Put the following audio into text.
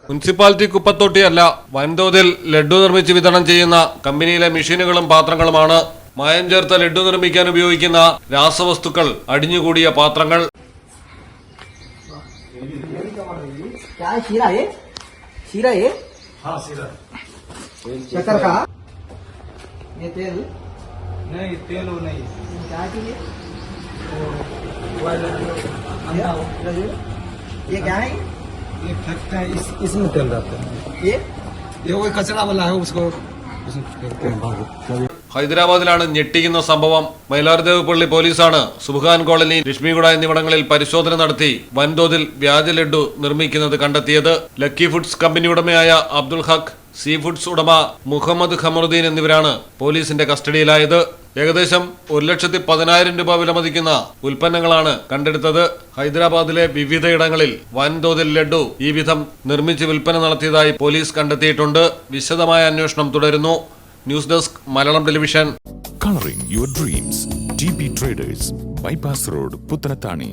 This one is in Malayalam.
മുനിസിപ്പാലിറ്റി കുപ്പത്തൊട്ടിയല്ല, വൻതോതിൽ ലഡ്ഡു നിർമ്മിച്ച് വിതരണം ചെയ്യുന്ന കമ്പനിയിലെ മെഷീനുകളും പാത്രങ്ങളുമാണ്. മായം ചേർത്ത ലഡ്ഡു നിർമ്മിക്കാൻ ഉപയോഗിക്കുന്ന രാസവസ്തുക്കൾ അടിഞ്ഞുകൂടിയ പാത്രങ്ങൾ. ये क्या है? ये फैक्ट्री है, इसमें तेल रहता है। ये वो कचरा वाला है, उसको ഹൈദരാബാദിലാണ് ഞെട്ടിക്കുന്ന സംഭവം. മൈലാർദേവ് പള്ളി പോലീസാണ് സുബ്ഹാൻ കോളനി, ലക്ഷ്മിഗുഡ എന്നിവിടങ്ങളിൽ പരിശോധന നടത്തി വൻതോതിൽ വ്യാജ ലഡ്ഡു നിർമ്മിക്കുന്നത് കണ്ടെത്തിയത്. ലക്കി ഫുഡ്സ് കമ്പനി ഉടമയായ അബ്ദുൽ ഹക്ക്, സീ ഫുഡ്സ് ഉടമ മുഹമ്മദ് ഖമറുദ്ദീൻ എന്നിവരാണ് പോലീസിന്റെ കസ്റ്റഡിയിലായത്. ഏകദേശം 1,10,000 രൂപ വിലമതിക്കുന്ന ഉൽപ്പന്നങ്ങളാണ് കണ്ടെടുത്തത്. ഹൈദരാബാദിലെ വിവിധയിടങ്ങളിൽ വൻതോതിൽ ലഡ്ഡു ഈ വിധം നിർമ്മിച്ച് വിൽപ്പന നടത്തിയതായി പോലീസ് കണ്ടെത്തിയിട്ടുണ്ട്. വിശദമായ അന്വേഷണം തുടരുന്നു. News desk, Malayalam television. Coloring your dreams. TB Traders, Bypass Road, Puttanatani.